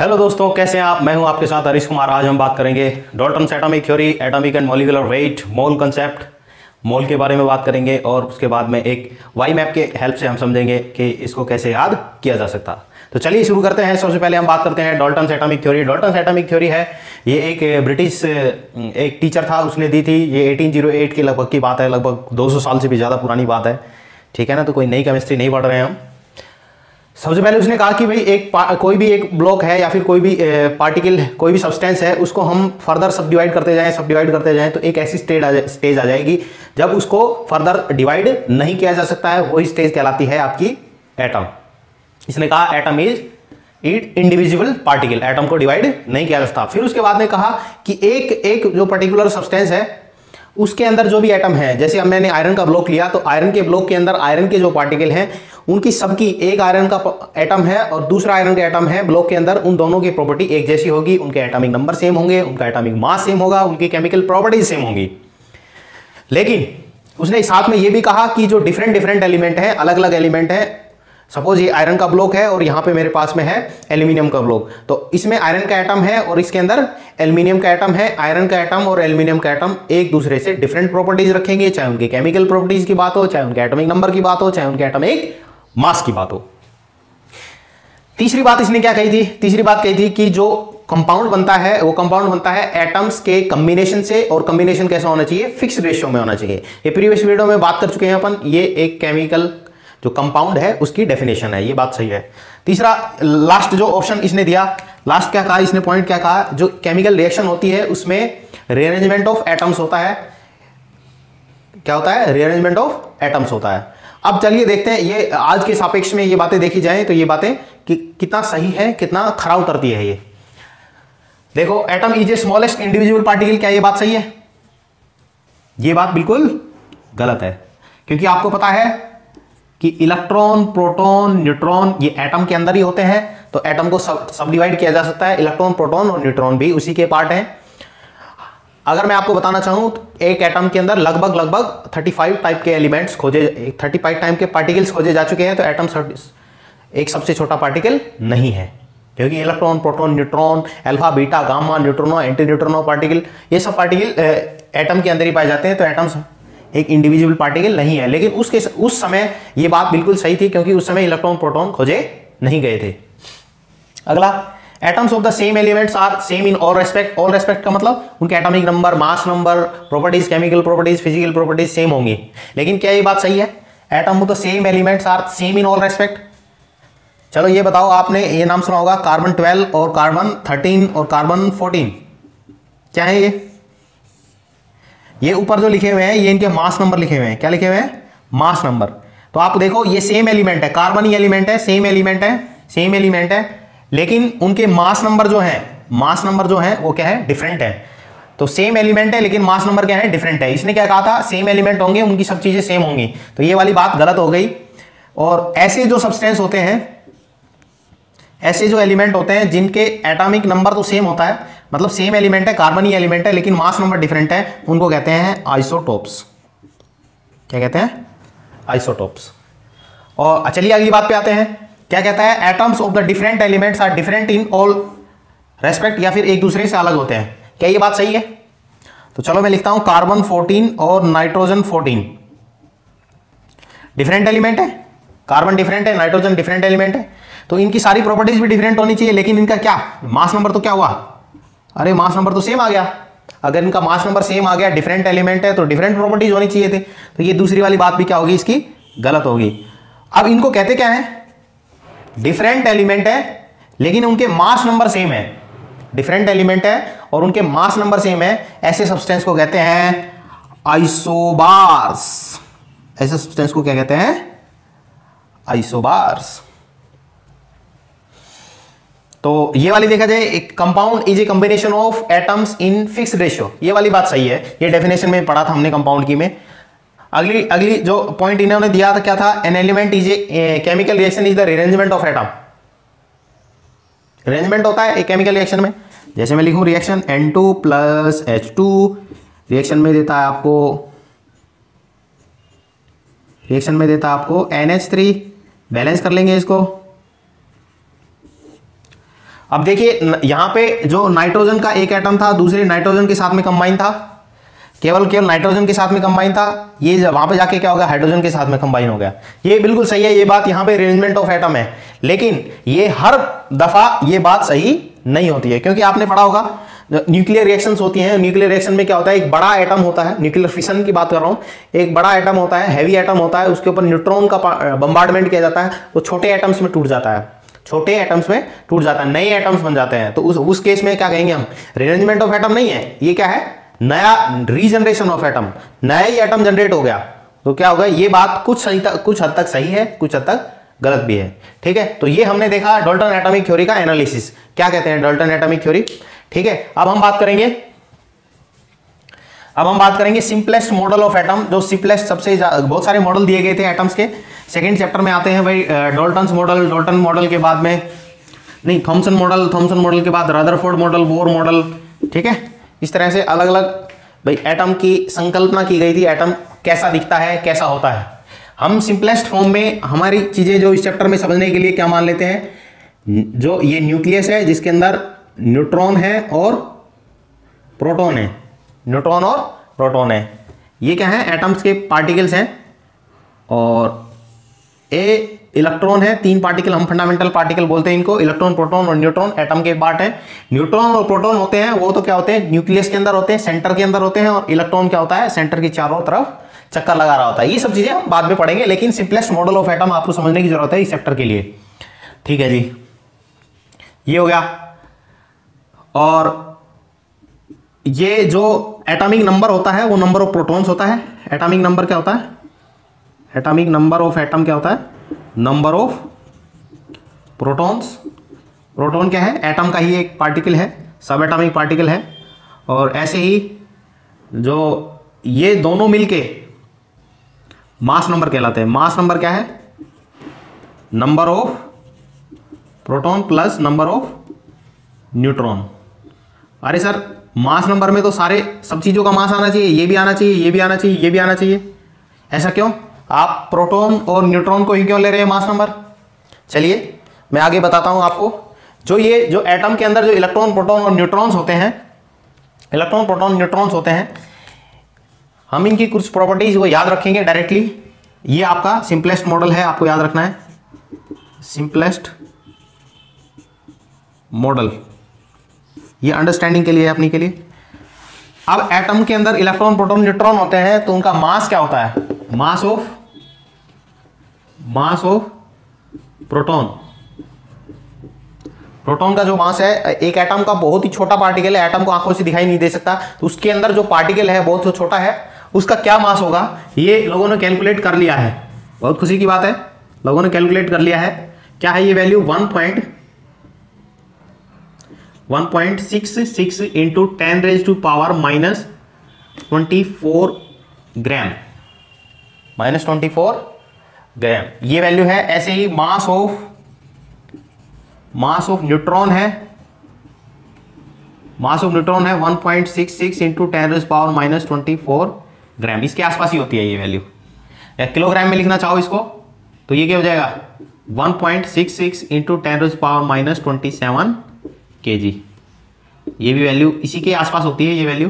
Hello दोस्तों, कैसे हैं आप। मैं हूं आपके साथ हरीश कुमार। आज हम बात करेंगे Dalton's atomic theory, atomic and molecular weight, mole concept, mole के बारे में बात करेंगे और उसके बाद में एक वाई मैप के हेल्प से हम समझेंगे कि इसको कैसे याद किया जा सकता। तो चलिए शुरू करते हैं। सबसे पहले हम बात करते हैं Dalton's atomic theory. Dalton's atomic theory है, ये एक ब्रिटिश एक टीचर था, उसने दी थी। ये 1808 के लगभग की बात है, लगभग 200 साल से भी ज़्यादा पुरानी बात है। ठीक है ना, तो कोई नई केमिस्ट्री नहीं पढ़ रहे हैं हम। सबसे पहले उसने कहा कि भाई कोई भी एक ब्लॉक है या फिर कोई भी पार्टिकल, कोई भी सब्सटेंस है, उसको हम फर्दर सब डिवाइड करते जाएं तो एक ऐसी स्टेज आ जाएगी जब उसको फर्दर डिवाइड नहीं किया जा सकता है। वही स्टेज कहलाती है आपकी एटम। इसने कहा atom is individual particle, atom को डिवाइड नहीं किया जा सकता। फिर उसके बाद में कहा कि एक जो पर्टिकुलर सब्सटेंस है उसके अंदर जो भी एटम है, जैसे अब मैंने आयरन का ब्लॉक लिया तो आयरन के ब्लॉक के अंदर आयरन के जो पार्टिकल हैं उनकी सबकी, एक आयरन का एटम है और दूसरा आयरन का एटम है ब्लॉक के अंदर, उन दोनों की प्रॉपर्टी एक जैसी होगी, उनके एटॉमिक नंबर सेम होंगे, उनका एटॉमिक मास सेम होगा, उनकी केमिकल प्रॉपर्टीज सेम होंगी। लेकिन उसने साथ में यह भी कहा कि जो डिफरेंट एलिमेंट है, अलग अलग एलिमेंट है, सपोज ये आयरन का ब्लॉक है और यहां पे मेरे पास में है एल्यूमिनियम का ब्लॉक, तो इसमें आयरन का एटम है और इसके अंदर एल्यूमिनियम का एटम है। आयरन का एटम और एल्यूमिनियम का एटम एक दूसरे से डिफरेंट प्रॉपर्टीज रखेंगे, चाहे उनके केमिकल प्रॉपर्टीज की बात हो, चाहे उनके एटॉमिक नंबर की बात हो, चाहे उनके एटॉमिक मास की बात हो। तीसरी बात इसने क्या कही थी? तीसरी बात कही थी कि जो कंपाउंड बनता है वो कंपाउंड बनता है एटम्स के कॉम्बिनेशन से, और कॉम्बिनेशन कैसा होना चाहिए? फिक्स रेशियो में होना चाहिए। ये प्रीवियस वीडियो में बात कर चुके हैं अपन। ये एक केमिकल जो कंपाउंड है उसकी डेफिनेशन है, ये बात सही है। तीसरा लास्ट जो ऑप्शन इसने दिया, लास्ट क्या कहा इसने, पॉइंट क्या कहा, जो केमिकल रिएक्शन होती है उसमें रीअरेंजमेंट ऑफ एटम्स होता है। क्या होता है? रीअरेंजमेंट ऑफ एटम्स होता है। अब चलिए देखते हैं ये आज के सापेक्ष में ये बातें देखी जाए तो ये बातें कितना सही है, कितना खरा उतरती है। ये देखो, atom is a smallest individual particle, क्या ये बात सही है? ये बात बिल्कुल गलत है, क्योंकि आपको पता है कि इलेक्ट्रॉन, प्रोटॉन, न्यूट्रॉन ये एटम के अंदर ही होते हैं, तो एटम को सब डिवाइड किया जा सकता है। इलेक्ट्रॉन, प्रोटॉन और न्यूट्रॉन भी उसी के पार्ट हैं। अगर मैं आपको बताना चाहूं तो एक एटम के अंदर लगभग 35 टाइप के एलिमेंट्स खोजे, 35 टाइप के पार्टिकल्स खोजे जा चुके हैं, तो एटम एक सबसे छोटा पार्टिकल नहीं है, क्योंकि electron, proton, neutron, alpha, beta, gamma, neutrino, anti neutrino particle, ये सब पार्टिकल एटम के अंदर ही पाए जाते हैं, तो एटम्स एक इंडिविजुअल पार्टिकल नहीं है। लेकिन उस समय ये बात बिल्कुल सही थी, क्योंकि उस समय इलेक्ट्रॉन, प्रोटॉन खोजे नहीं गए थे। अगला, atoms of the same elements are same in all respect. All respect का मतलब उनके atomic number, mass number, properties, chemical properties, physical properties same होंगी। लेकिन क्या ये बात सही है? Atom of the same elements are same in all respect. चलो ये बताओ, आपने ये नाम सुना होगा कार्बन 12 और कार्बन 13 और कार्बन 14, क्या है ये ऊपर जो लिखे हुए हैं ये इनके मास नंबर लिखे हुए हैं। क्या लिखे हुए हैं? Mass number. तो आप देखो, ये सेम एलिमेंट है, कार्बन ही एलिमेंट है, सेम एलिमेंट है, लेकिन उनके मास नंबर जो है वो क्या है? डिफरेंट है। तो सेम एलिमेंट है लेकिन मास नंबर क्या है? डिफरेंट है। इसने क्या कहा था? सेम एलिमेंट होंगे, उनकी सब चीजें सेम होंगी, तो ये वाली बात गलत हो गई। और ऐसे जो सब्सटेंस होते हैं, ऐसे जो एलिमेंट होते हैं जिनके एटॉमिक नंबर तो सेम होता है, मतलब सेम एलिमेंट है, कार्बन ही एलिमेंट है, लेकिन मास नंबर डिफरेंट है, उनको कहते हैं आइसोटोप्स। क्या कहते हैं? आइसोटोप्स। और चलिए अगली बात पे आते हैं। क्या कहता है? Atoms of the different elements are different in all respect, या फिर एक दूसरे से अलग होते हैं। क्या ये बात सही है? तो चलो मैं लिखता हूं, कार्बन 14 और नाइट्रोजन 14 डिफरेंट एलिमेंट है, कार्बन डिफरेंट है, नाइट्रोजन डिफरेंट एलिमेंट है, तो इनकी सारी प्रॉपर्टीज भी डिफरेंट होनी चाहिए। लेकिन इनका क्या मास नंबर तो क्या हुआ? अरे मास नंबर तो सेम आ गया। अगर इनका मास नंबर सेम आ गया, डिफरेंट एलिमेंट है, तो डिफरेंट प्रॉपर्टीज होनी चाहिए थे। तो ये दूसरी वाली बात भी क्या होगी? इसकी गलत होगी। अब इनको कहते क्या है? डिफरेंट एलिमेंट है लेकिन उनके मास नंबर सेम है। डिफरेंट एलिमेंट है और उनके मास नंबर सेम है, ऐसे सब्सटेंस को कहते हैं आइसोबार्स। ऐसे सब्सटेंस को क्या कहते हैं? आइसोबार्स। तो ये वाली देखा जाए, एक compound is a combination of atoms in fix ratio, ये वाली बात सही है। ये डेफिनेशन में पढ़ा था हमने कंपाउंड की में। अगली जो पॉइंट इन्होंने दिया था क्या था? An element is a chemical reaction is the rearrangement of atom. Arrangement होता है एक केमिकल रिएक्शन में, जैसे मैं लिखूं reaction N2 plus H2, reaction में देता है आपको NH3, बैलेंस कर लेंगे इसको। अब देखिए यहाँ पे जो नाइट्रोजन का एक एटम था दूसरे नाइट्रोजन के साथ में कंबाइन था, केवल नाइट्रोजन के साथ में कंबाइन था, ये वहां पे जाके क्या हो गया, हाइड्रोजन के साथ में कंबाइन हो गया। ये बिल्कुल सही है, ये बात यहाँ पे अरेंजमेंट ऑफ एटम है, लेकिन ये हर दफा ये बात सही नहीं होती है, क्योंकि आपने पढ़ा होगा न्यूक्लियर रिएक्शंस होती हैं, न्यूक्लियर रिएक्शन में क्या होता है, एक बड़ा एटम होता है, न्यूक्लियर फिशन की बात कर रहा हूं, एक बड़ा एटम होता है, हैवी एटम होता है, उसके ऊपर न्यूट्रॉन का बम्बार्डमेंट किया जाता है, वो छोटे एटम्स में टूट जाता है, छोटे एटम्स में टूट जाता है, नए एटम्स बन जाते हैं। तो उस केस में क्या कहेंगे हम, रीअरेंजमेंट ऑफ एटम नहीं है, ये क्या है, नया रीजनरेशन ऑफ एटम, नया ही एटम जनरेट हो गया। तो क्या होगा, ये बात कुछ हद तक सही है, कुछ हद तक गलत भी है, ठीक है। तो ये हमने देखा डाल्टन एटॉमिक थ्योरी का एनालिसिस, क्या कहते हैं डाल्टन एटॉमिक थ्योरी, ठीक है। अब हम बात करेंगे सिंपलेस्ट मॉडल ऑफ एटम, जो सिंपलेस्ट सबसे बहुत सारे मॉडल दिए गए थे एटम्स के, सेकंड चैप्टर में आते हैं भाई डाल्टन मॉडल के बाद में नहीं थॉमसन मॉडल के बाद रदरफोर्ड मॉडल, बोर मॉडल, ठीक है। इस तरह से अलग अलग भाई एटम की संकल्पना की गई थी, एटम कैसा दिखता है, कैसा होता है। हम सिंपलेस्ट फॉर्म में हमारी चीजें जो इस चैप्टर में समझने के लिए क्या मान लेते हैं, जो ये न्यूक्लियस है जिसके अंदर न्यूट्रॉन है और प्रोटॉन है, न्यूट्रॉन और प्रोटॉन है, ये क्या है, एटम्स के पार्टिकल्स हैं, और ए इलेक्ट्रॉन है, 3 पार्टिकल हम फंडामेंटल पार्टिकल बोलते हैं इनको, इलेक्ट्रॉन, प्रोटॉन और न्यूट्रॉन एटम के पार्ट है। न्यूट्रॉन और प्रोटॉन होते हैं वो तो क्या होते हैं, न्यूक्लियस के अंदर होते हैं, सेंटर के अंदर होते हैं, और इलेक्ट्रॉन क्या होता है, सेंटर की चारों तरफ चक्कर लगा रहा होता है। ये सब चीजें हम बाद में पढ़ेंगे, लेकिन सिंपलेस्ट मॉडल ऑफ एटम आपको समझने की जरूरत है इस चैप्टर के लिए, ठीक है जी। ये हो गया, और ये जो एटॉमिक नंबर होता है वो नंबर ऑफ प्रोटॉन्स होता है। एटॉमिक नंबर क्या होता है, एटॉमिक नंबर ऑफ एटम क्या होता है, नंबर ऑफ प्रोटॉन्स। प्रोटॉन क्या है, एटम का ही एक पार्टिकल है, सब एटॉमिक पार्टिकल है, और ऐसे ही जो ये दोनों मिलके मास नंबर कहलाते हैं। मास नंबर क्या है, number of proton plus number of neutron. अरे सर मास नंबर में तो सब चीजों का मास आना चाहिए, ये भी आना चाहिए, ये भी आना चाहिए, ये भी आना चाहिए, ऐसा क्यों, आप प्रोटॉन और न्यूट्रॉन को ही क्यों ले रहे हैं मास नंबर। चलिए मैं आगे बताता हूं आपको। जो एटम के अंदर जो इलेक्ट्रॉन, प्रोटॉन और न्यूट्रॉन्स होते हैं, इलेक्ट्रॉन, प्रोटॉन, न्यूट्रॉन्स होते हैं, हम इनकी कुछ प्रॉपर्टीज को याद रखेंगे डायरेक्टली। ये आपका सिंपलेस्ट मॉडल है, आपको याद रखना है, सिंपलेस्ट मॉडल, ये अंडरस्टैंडिंग के लिए अपनी के लिए। अब एटम के अंदर इलेक्ट्रॉन, प्रोटॉन, न्यूट्रॉन होते हैं, तो उनका मास क्या होता है, मास ऑफ प्रोटॉन। प्रोटॉन का जो मास है, एक एटम का बहुत ही छोटा पार्टिकल है, एटम को आंखों से दिखाई नहीं दे सकता, तो उसके अंदर जो पार्टिकल है बहुत छोटा है, उसका क्या मास होगा, ये लोगों ने कैलकुलेट कर लिया है। बहुत खुशी की बात है, लोगों ने कैलकुलेट कर लिया है। क्या है ये वैल्यू, 1.66 इंटू 10⁻⁻24 ग्राम, -24 ग्राम ये वैल्यू है। ऐसे ही मास ऑफ न्यूट्रॉन है, 1.66 इंटू 10⁻⁻24 ग्राम, इसके आसपास ही होती है ये वैल्यू। या किलोग्राम में लिखना चाहो इसको तो ये क्या हो जाएगा, 1.66 इंटू 10⁻⁻27 kg, ये भी वैल्यू इसी के आसपास होती है ये वैल्यू।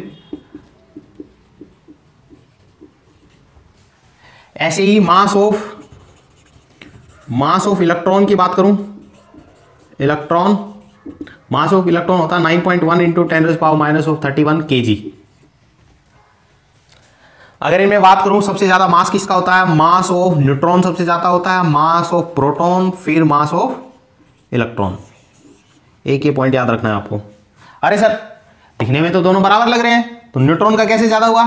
ऐसे ही मास ऑफ इलेक्ट्रॉन की बात करूं, मास ऑफ इलेक्ट्रॉन होता है 9.1 इंटू 10⁻⁻31 kg। अगर इनमें बात करूं सबसे ज्यादा मास किसका होता है, मास ऑफ न्यूट्रॉन सबसे ज्यादा होता है, मास ऑफ प्रोटॉन, फिर मास ऑफ इलेक्ट्रॉन। एक ये पॉइंट याद रखना है आपको। अरे सर दिखने में तो दोनों बराबर लग रहे हैं, तो न्यूट्रॉन का कैसे ज्यादा हुआ,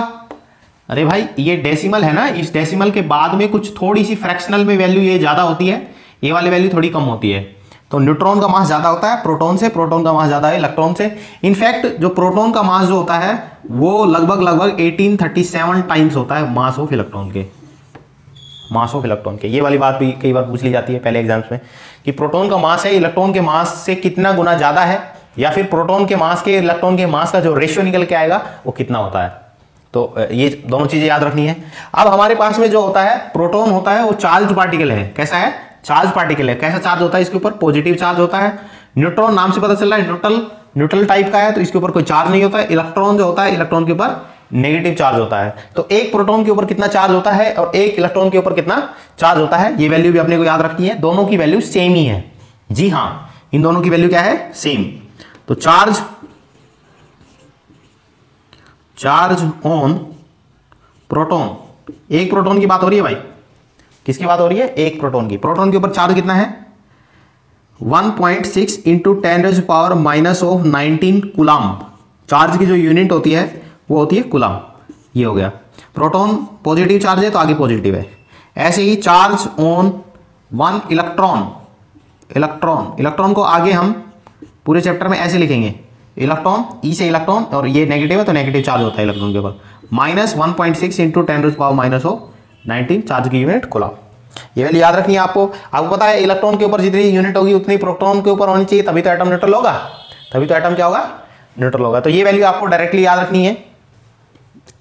अरे भाई ये डेसिमल है ना, इस डेसिमल के बाद में कुछ थोड़ी सी फ्रैक्शनल में वैल्यू ये ज्यादा होती है, ये वाली वैल्यू थोड़ी कम होती है। तो न्यूट्रॉन का मास ज्यादा होता है प्रोटॉन से, प्रोटॉन का मास ज्यादा है इलेक्ट्रॉन से। इनफैक्ट जो प्रोटॉन का मास जो होता है वो लगभग 1837 टाइम्स होता है मास ऑफ इलेक्ट्रॉन के। ये वाली बात भी कई बार पूछ ली जाती है पहले एग्जाम्स में कि प्रोटॉन का मास है इलेक्ट्रॉन के मास से कितना गुना ज्यादा है, या फिर प्रोटॉन के मास के इलेक्ट्रॉन के मास का जो रेशियो निकल के आएगा वो कितना होता है। तो ये दोनों चीजें याद रखनी है। अब हमारे पास में जो होता है प्रोटॉन होता है वो चार्ज पार्टिकल है। कैसा है, चार्ज पार्टिकल है। कैसा चार्ज होता है इसके ऊपर, पॉजिटिव चार्ज होता है। न्यूट्रॉन नाम से पता चल रहा है न्यूट्रल न्यूट्रल टाइप का है, तो इसके ऊपर कोई चार्ज नहीं होता है। इलेक्ट्रॉन जो होता है, इलेक्ट्रॉन के ऊपर नेगेटिव चार्ज होता है। तो एक प्रोटॉन के ऊपर कितना चार्ज होता है और एक इलेक्ट्रॉन के ऊपर कितना चार्ज होता है, ये वैल्यू भी अपने को याद रखनी है। दोनों की वैल्यू सेम ही है। जी हाँ, इन दोनों की वैल्यू क्या है, सेम। तो चार्ज ऑन प्रोटॉन, एक प्रोटॉन की बात हो रही है भाई, किसकी बात हो रही है, एक प्रोटॉन की। प्रोटॉन के ऊपर चार्ज कितना है, 1.6 इंटू 10⁻⁻19 कूलम्ब। चार्ज की जो यूनिट होती है वो होती है कूलम्ब। ये हो गया। प्रोटॉन पॉजिटिव चार्ज है तो आगे पॉजिटिव है। ऐसे ही चार्ज ऑन 1 इलेक्ट्रॉन, इलेक्ट्रॉन को आगे हम पूरे चैप्टर में ऐसे लिखेंगे, इलेक्ट्रॉन, ई से इलेक्ट्रॉन, और ये नेगेटिव है तो नेगेटिव चार्ज होता है इलेक्ट्रॉन के ऊपर। -1.6 इंटू 10⁻⁻19 चार्ज की यूनिट कूलम्ब। ये वैल्यू याद रखनी है आपको। आपको पता है इलेक्ट्रॉन के ऊपर जितनी यूनिट होगी उतनी प्रोटॉन के ऊपर होनी चाहिए, तभी तो एटम न्यूट्रल होगा, तभी तो एटम क्या होगा, न्यूट्रल होगा। तो ये वैल्यू आपको डायरेक्टली याद रखनी है,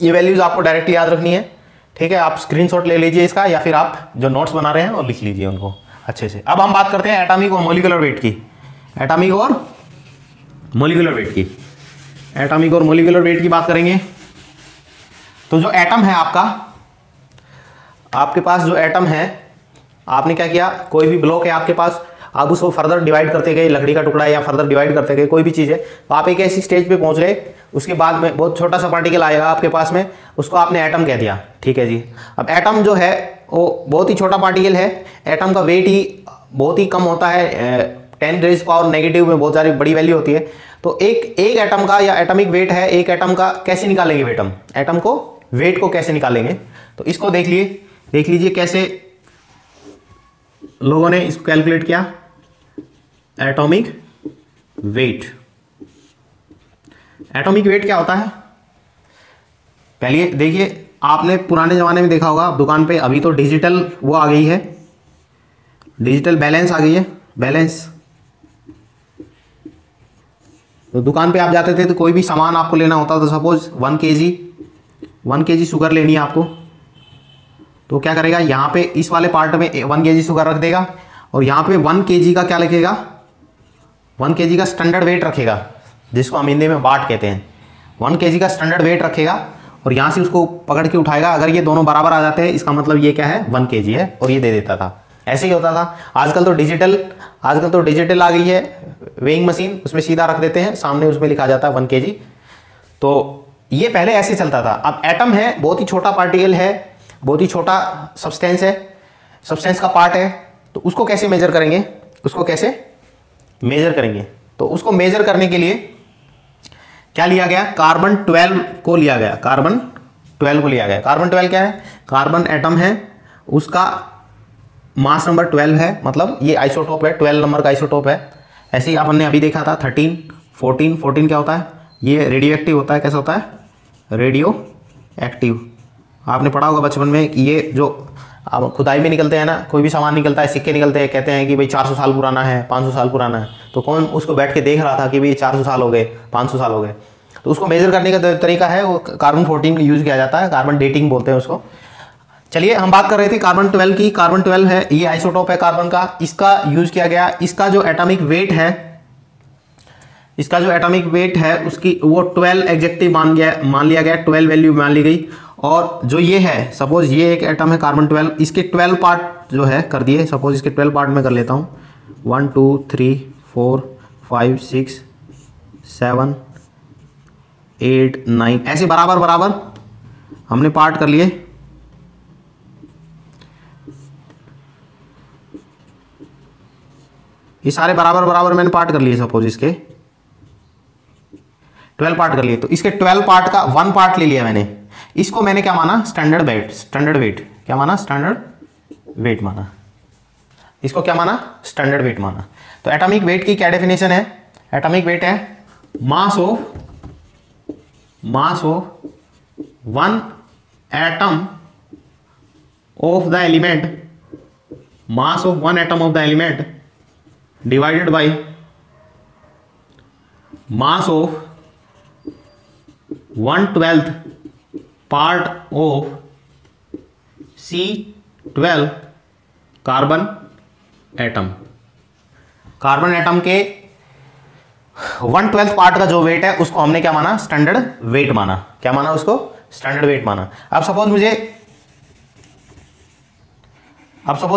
ये वैल्यूज आपको डायरेक्टली याद रखनी है। ठीक है, आप स्क्रीनशॉट ले लीजिए इसका, या फिर आप जो नोट्स बना रहे हैं वो लिख लीजिए उनको अच्छे से। अब हम बात करते हैं एटॉमिक और मॉलिक्यूलर वेट की, एटॉमिक और मॉलिक्यूलर वेट की। एटॉमिक और मॉलिक्यूलर वेट की बात करेंगे तो जो एटम है आपके पास जो एटम है, आपने क्या किया, कोई भी ब्लॉक है आपके पास, आप उसको फर्दर डिवाइड करते गए, लकड़ी का टुकड़ा है या फर्दर डिवाइड करते गए, कोई भी चीज़ है, तो आप एक ऐसी स्टेज पे पहुंच गए, उसके बाद में बहुत छोटा सा पार्टिकल आएगा आपके पास में, उसको आपने एटम कह दिया। ठीक है जी। अब एटम जो है वो बहुत ही छोटा पार्टिकल है, एटम का वेट ही बहुत ही कम होता है, 10⁻⁻⁻ में बहुत सारी बड़ी वैल्यू होती है। तो एक एटम का या एटॉमिक वेट है, एक एटम का कैसे निकालेंगे वेट, हम एटम को वेट को कैसे निकालेंगे, तो इसको देख लीजिए कैसे लोगों ने इसको कैलकुलेट किया। एटॉमिक वेट, एटॉमिक वेट क्या होता है, पहले देखिए, आपने पुराने जमाने में देखा होगा दुकान पे, अभी तो डिजिटल वो आ गई है, डिजिटल बैलेंस आ गई है, बैलेंस। तो दुकान पे आप जाते थे तो कोई भी सामान आपको लेना होता था, सपोज 1 kg शुगर लेनी है आपको, तो क्या करेगा, यहाँ पे इस वाले पार्ट में 1 kg शुगर रख देगा, और यहाँ पे 1 kg का क्या लिखेगा, 1 kg का स्टैंडर्ड वेट रखेगा, जिसको हम हिंदी में बाट कहते हैं। 1 kg का स्टैंडर्ड वेट रखेगा और यहाँ से उसको पकड़ के उठाएगा। अगर ये दोनों बराबर आ जाते हैं, इसका मतलब ये क्या है, 1 kg है, और ये दे देता था। ऐसे ही होता था। आजकल तो डिजिटल आ गई है, वेइंग मशीन, उसमें सीधा रख देते हैं, सामने उसमें लिखा जाता है 1 kg। तो ये पहले ऐसे चलता था। अब एटम है, बहुत ही छोटा पार्टिकल है, बहुत ही छोटा सब्सटेंस है, सब्सटेंस का पार्ट है, तो उसको कैसे मेजर करेंगे, तो उसको मेजर करने के लिए क्या लिया गया, कार्बन 12 को लिया गया। कार्बन 12 क्या है, कार्बन एटम है, उसका मास नंबर 12 है, मतलब ये आइसोटोप है, 12 नंबर का आइसोटोप है। ऐसे ही अपन ने अभी देखा था 13, 14 क्या होता है, ये रेडियो एक्टिव होता है। कैसा होता है, रेडियो एक्टिव। आपने पढ़ा होगा बचपन में कि ये जो अब खुदाई में निकलते हैं ना, कोई भी सामान निकलता है, सिक्के निकलते हैं, कहते हैं कि भाई 400 साल पुराना है, 500 साल पुराना है, तो कौन उसको बैठ के देख रहा था कि भाई 400 साल हो गए, 500 साल हो गए। तो उसको मेजर करने का तरीका है वो कार्बन 14 यूज़ किया जाता है, कार्बन डेटिंग बोलते हैं उसको। चलिए, हम बात कर रहे थे कार्बन 12 की। कार्बन 12 है, ये आइसोटोप है कार्बन का, इसका यूज किया गया। इसका जो एटॉमिक वेट है, उसकी वो 12 एग्जैक्टिव मान लिया गया, 12 वैल्यू मान ली गई। और जो ये है, सपोज ये एक एटम है कार्बन 12, इसके 12 पार्ट जो है कर दिए, सपोज इसके 12 पार्ट में कर लेता हूँ, 1 2 3 4 5 6 7 8 9, ऐसे बराबर हमने पार्ट कर लिए। ये सारे बराबर मैंने पार्ट कर लिए, सपोज इसके 12 पार्ट कर लिए। तो इसके 12 पार्ट का 1 पार्ट ले लिया मैंने, इसको मैंने क्या माना, स्टैंडर्ड वेट। क्या माना, स्टैंडर्ड वेट माना। इसको क्या माना, स्टैंडर्ड वेट माना। तो एटॉमिक वेट की क्या डेफिनेशन है, एटॉमिक वेट है mass of 1 atom of the element, mass of 1 atom of the element divided by mass of 1/12 part of C12 carbon atom. Carbon atom के 1/12 पार्ट का जो wait है उसको हमने क्या माना, स्टैंडर्ड वेट माना। क्या माना उसको, स्टैंडर्ड वेट माना। अब सपोज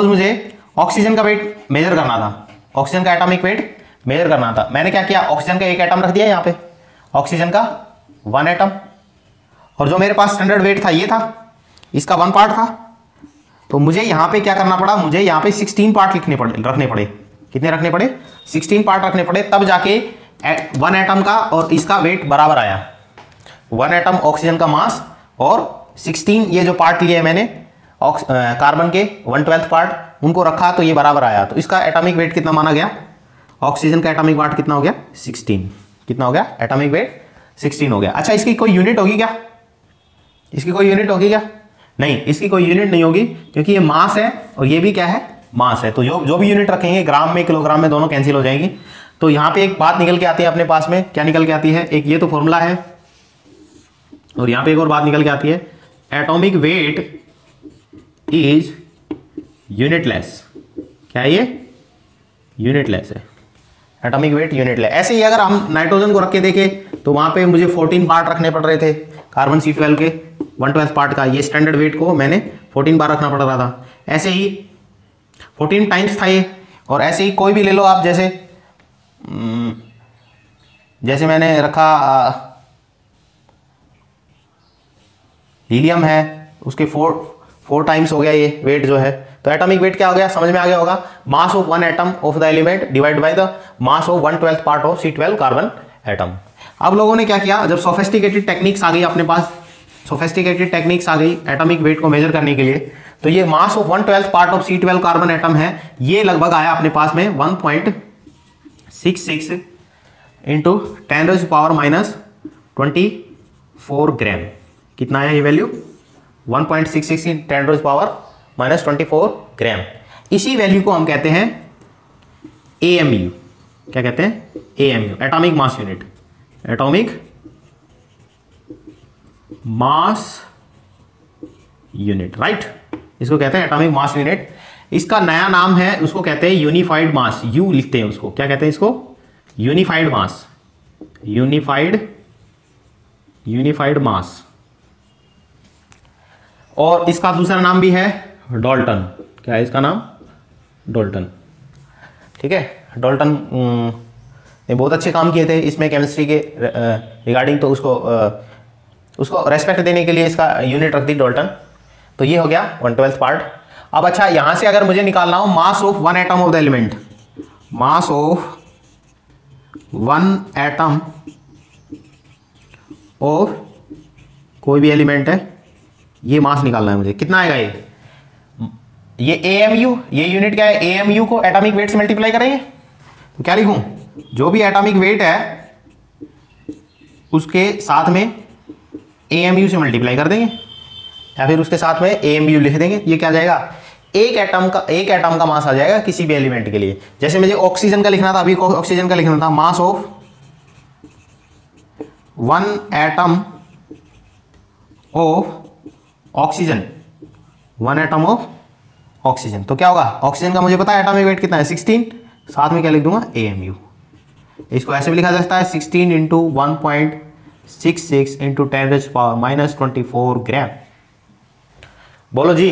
मुझे ऑक्सीजन का वेट मेजर करना था, ऑक्सीजन का एटॉमिक वेट मेजर करना था। मैंने क्या किया, ऑक्सीजन का एक एटम रख दिया यहाँ पे, ऑक्सीजन का 1 एटम, और जो मेरे पास स्टैंडर्ड वेट था ये था, इसका 1 पार्ट था। तो मुझे यहाँ पे क्या करना पड़ा, मुझे यहाँ पे 16 पार्ट रखने पड़े। कितने रखने पड़े, 16 पार्ट रखने पड़े, तब जाके 1 एटम का और इसका वेट बराबर आया। 1 एटम ऑक्सीजन का मास और 16 ये जो पार्ट लिए मैंने कार्बन के 1/12 पार्ट, उनको रखा तो ये बराबर आया। तो इसका एटॉमिक वेट कितना माना गया, ऑक्सीजन का एटॉमिक वेट कितना हो गया, 16। कितना हो गया, एटॉमिक वेट 16 हो गया। अच्छा, इसकी कोई यूनिट होगी क्या, इसकी कोई यूनिट होगी क्या, नहीं, इसकी कोई यूनिट नहीं होगी, क्योंकि ये मास है और ये भी क्या है, मास है। तो जो भी यूनिट रखेंगे, ग्राम में, किलोग्राम में, दोनों कैंसिल हो जाएंगी। तो यहां पे एक बात निकल के आती है अपने पास में, क्या निकल के आती है, एक ये तो फॉर्मूला है, और यहां पे एक और बात निकल के आती है, एटॉमिक वेट इज यूनिटलेस। क्या है ये, यूनिटलेस है, एटॉमिक वेट यूनिटलेस। ऐसे ही अगर हम नाइट्रोजन को रख के देखें तो वहां पे मुझे 14 पार्ट रखने पड़ रहे थे, कार्बन C12 के 1/12 पार्ट का, ये स्टैंडर्ड वेट को मैंने 14 बार रखना पड़ रहा था। ऐसे ही 14 टाइम्स था ये। और ऐसे ही कोई भी ले लो आप, जैसे मैंने रखा हीलियम है, उसके 4 टाइम्स हो गया ये वेट जो है। तो एटॉमिक वेट क्या हो गया, समझ में आ गया होगा, mass of 1 atom of the element divide by the mass of 1/12 part of C12 carbon atom. अब लोगों ने क्या किया, जब सोफिस्टिकेटेड टेक्निक्स आ गई अपने पास, सोफिस्टिकेटेड टेक्निक्स आ गई एटॉमिक वेट को मेजर करने के लिए, तो ये mass of 1/12 part of C12 carbon atom है, ये लगभग आया अपने पास में 1.66 इंटू 10⁻⁻24 ग्राम। कितना है ये वैल्यू, 1.66 × 10⁻⁻24 ग्राम। इसी वैल्यू को हम कहते हैं AMU। क्या कहते हैं, AMU, atomic mass unit, atomic mass unit, right, इसको कहते हैं एटॉमिक मास यूनिट। इसका नया नाम है, उसको कहते हैं यूनिफाइड मास, यू लिखते हैं उसको, क्या कहते हैं इसको, यूनिफाइड मास, यूनिफाइड मास। और इसका दूसरा नाम भी है डाल्टन। क्या है इसका नाम, डाल्टन। ठीक है, डाल्टन ने बहुत अच्छे काम किए थे इसमें केमिस्ट्री के रिगार्डिंग, तो उसको रेस्पेक्ट देने के लिए इसका यूनिट रख दी डाल्टन। तो ये हो गया 1/12 पार्ट। अब अच्छा, यहां से अगर मुझे निकालना हो mass of 1 atom of the element, mass of 1 atom of कोई भी एलिमेंट है, ये मास निकालना है मुझे, कितना आएगा ये AMU, ये यूनिट क्या है, AMU को एटॉमिक वेट से मल्टीप्लाई करेंगे। तो क्या लिखूं, जो भी एटॉमिक वेट है उसके साथ में AMU से मल्टीप्लाई कर देंगे, या फिर उसके साथ में AMU लिख देंगे। ये क्या जाएगा, एक एटम का मास आ जाएगा किसी भी एलिमेंट के लिए। जैसे मुझे ऑक्सीजन का लिखना था, अभी ऑक्सीजन का लिखना था, mass of 1 atom of oxygen, 1 atom of oxygen. तो क्या होगा, ऑक्सीजन का मुझे पता है एटॉमिक वेट कितना है, 16, साथ में क्या लिख दूंगा, AMU। इसको ऐसे भी लिखा जा सकता है, 16 × 1.66 × 10⁻⁻24 ग्राम। बोलो जी,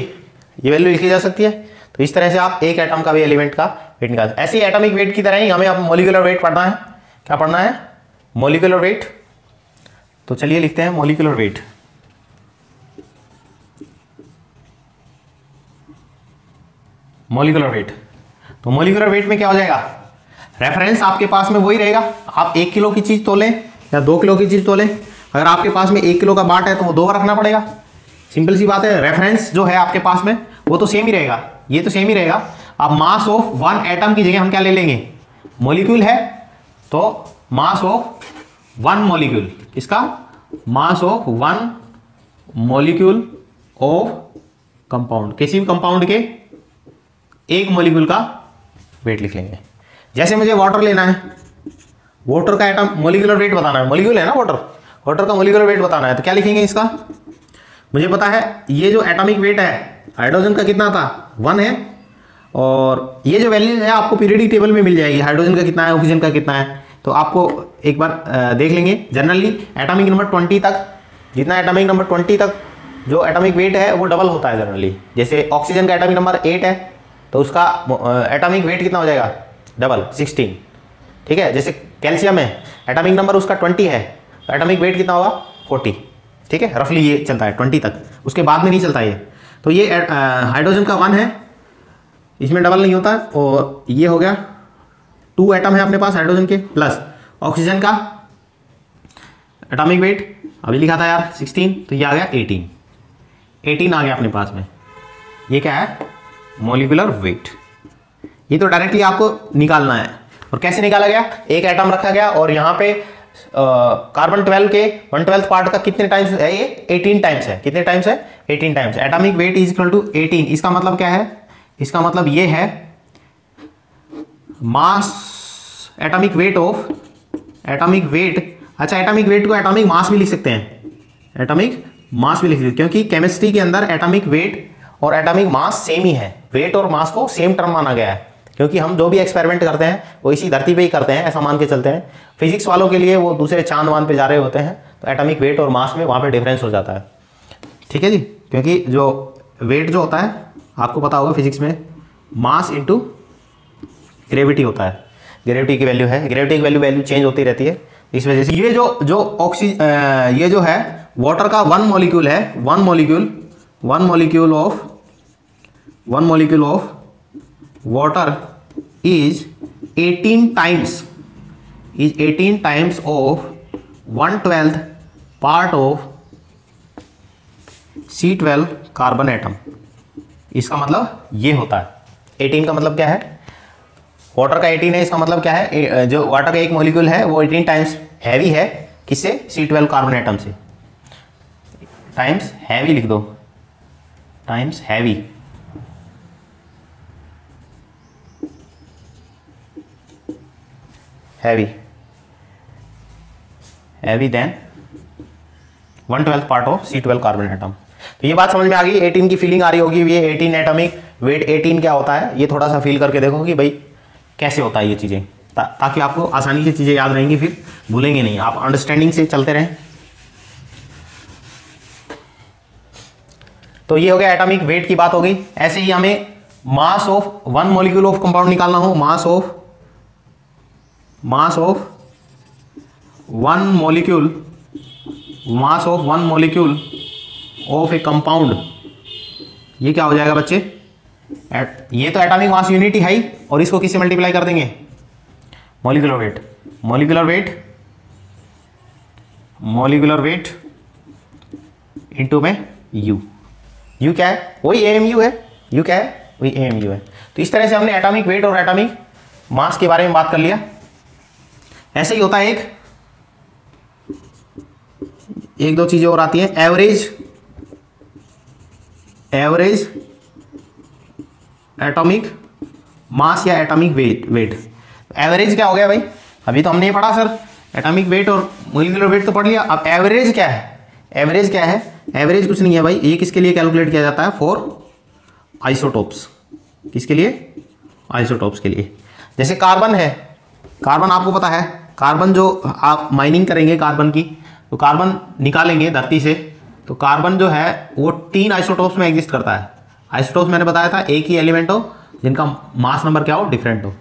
ये वैल्यू लिखी जा सकती है। तो इस तरह से आप एक एटम का भी एलिमेंट का वेट निकाल, ऐसे ही एटॉमिक वेट की तरह ही हमें अब मॉलिक्यूलर वेट पढ़ना है। क्या पढ़ना है, मॉलिक्यूलर वेट। तो चलिए लिखते हैं मॉलिक्यूलर वेट। मॉलिक्यूलर वेट, तो मॉलिक्यूलर वेट में क्या हो जाएगा, रेफरेंस आपके पास में वही रहेगा। आप 1 किलो की चीज तोलें या 2 किलो की चीज तोलें, अगर आपके पास में 1 किलो का बाट है तो वो 2 रखना पड़ेगा, सिंपल सी बात है। रेफरेंस जो है आपके पास में वो तो सेम ही रहेगा, ये तो सेम ही रहेगा। अब मास ऑफ 1 एटम की जगह हम क्या ले लेंगे, मॉलिक्यूल है तो मास ऑफ 1 मॉलिक्यूल, इसका mass of 1 molecule of compound, किसी भी कंपाउंड के एक मॉलिक्यूल का वेट लिख लेंगे। जैसे मुझे वाटर लेना है, वाटर का एटम मॉलिक्यूलर वेट बताना है, मॉलिक्यूल है ना वाटर का मॉलिक्यूलर वेट बताना है, तो क्या लिखेंगे इसका, मुझे पता है ये जो एटॉमिक वेट है हाइड्रोजन का कितना था, 1 है, और ये जो वैल्यू है आपको पीरियोडिक टेबल में मिल जाएगी, हाइड्रोजन का कितना है, ऑक्सीजन का कितना है, तो आपको एक बार देख लेंगे। जनरली एटॉमिक नंबर 20 तक, जितना एटॉमिक नंबर 20 तक जो एटॉमिक वेट है वो डबल होता है जनरली। जैसे ऑक्सीजन का एटॉमिक नंबर 8 है तो उसका एटॉमिक वेट कितना हो जाएगा, डबल 16। ठीक है, जैसे कैल्शियम है एटॉमिक नंबर उसका 20 है तो एटॉमिक वेट कितना होगा, 40। ठीक है, रफली ये चलता है 20 तक, उसके बाद में नहीं चलता ये। तो ये हाइड्रोजन का 1 है, इसमें डबल नहीं होता। और ये हो गया 2 एटम है अपने पास हाइड्रोजन के, प्लस ऑक्सीजन का एटॉमिक वेट अभी लिखा था यार 16, तो ये आ गया 18 आ गया अपने पास में। ये क्या है, मॉलिक्यूलर वेट। ये तो डायरेक्टली आपको निकालना है। और कैसे निकाला गया, एक एटम रखा गया और यहाँ पे कार्बन 12 के 1/12 पार्ट का कितने टाइम्स है, ये 18 टाइम्स है। कितने टाइम्स है, 18 times. Atomic weight is equal to 18। इसका मतलब क्या है, इसका मतलब ये है mass, atomic weight of, atomic weight, अच्छा एटॉमिक वेट को एटॉमिक मास भी लिख सकते हैं, एटॉमिक मास भी लिख सकते हैं, क्योंकि केमिस्ट्री के अंदर एटॉमिक वेट और एटॉमिक मास सेम ही है। वेट और मास को सेम टर्म माना गया है, क्योंकि हम जो भी एक्सपेरिमेंट करते हैं वो इसी धरती पे ही करते हैं, ऐसा मान के चलते हैं। फिजिक्स वालों के लिए वो दूसरे चांद वान पे जा रहे होते हैं तो एटॉमिक वेट और मास में वहाँ पे डिफरेंस हो जाता है। ठीक है जी, क्योंकि जो वेट जो होता है आपको पता होगा फिजिक्स में मास इंटू ग्रेविटी होता है। ग्रेविटी की वैल्यू है, ग्रेविटी की वैल्यू चेंज होती रहती है। इस वजह से ये जो ऑक्सीजन, ये जो है वाटर का 1 मॉलिक्यूल है, 1 molecule of water is 18 times of 1/12 part of C12 carbon atom. इसका मतलब ये होता है 18 का मतलब क्या है, वाटर का 18 है, इसका मतलब क्या है, जो वाटर का एक मॉलिक्यूल है वो 18 टाइम्स हैवी है, किससे, C12 कार्बन एटम से। टाइम्स हैवी लिख दो, times heavy, heavy than 1/12 part of C12 carbon atom. तो ये बात समझ में आ गई, 18 की फीलिंग आ रही होगी, ये 18 एटॉमिक वेट 18 क्या होता है, ये थोड़ा सा फील करके देखो कि भाई कैसे होता है ये चीज़ें, ताकि आपको आसानी से चीज़ें याद रहेंगी, फिर भूलेंगे नहीं, आप अंडरस्टैंडिंग से चलते रहें। तो ये हो गया एटॉमिक वेट की बात हो गई। ऐसे ही हमें mass of 1 molecule of compound निकालना हो, mass of 1 molecule of A compound, ये क्या हो जाएगा बच्चे, ये तो एटॉमिक मास यूनिट है ही, और इसको किससे मल्टीप्लाई कर देंगे, मॉलिक्यूलर वेट इनटू में यू क्या है, वही एएमयू है, यू क्या है, वही एएमयू है। तो इस तरह से हमने एटॉमिक वेट और एटॉमिक मास के बारे में बात कर लिया। ऐसे ही होता है एक दो चीजें और आती हैं, एवरेज एटॉमिक मास या एटॉमिक वेट। एवरेज क्या हो गया भाई, अभी तो हमने ये पढ़ा सर, एटॉमिक वेट और मॉलिक्यूलर वेट तो पढ़ लिया। अब एवरेज क्या है, एवरेज कुछ नहीं है भाई, ये किसके लिए कैलकुलेट किया जाता है, फॉर आइसोटोप्स। किसके लिए, आइसोटोप्स के लिए। जैसे कार्बन है, कार्बन आपको पता है, कार्बन जो आप माइनिंग करेंगे कार्बन की, तो कार्बन निकालेंगे धरती से, तो कार्बन जो है वो 3 आइसोटोप्स में एग्जिस्ट करता है। आइसोटोप्स मैंने बताया था एक ही एलिमेंट हो जिनका मास नंबर क्या हो, डिफरेंट हो।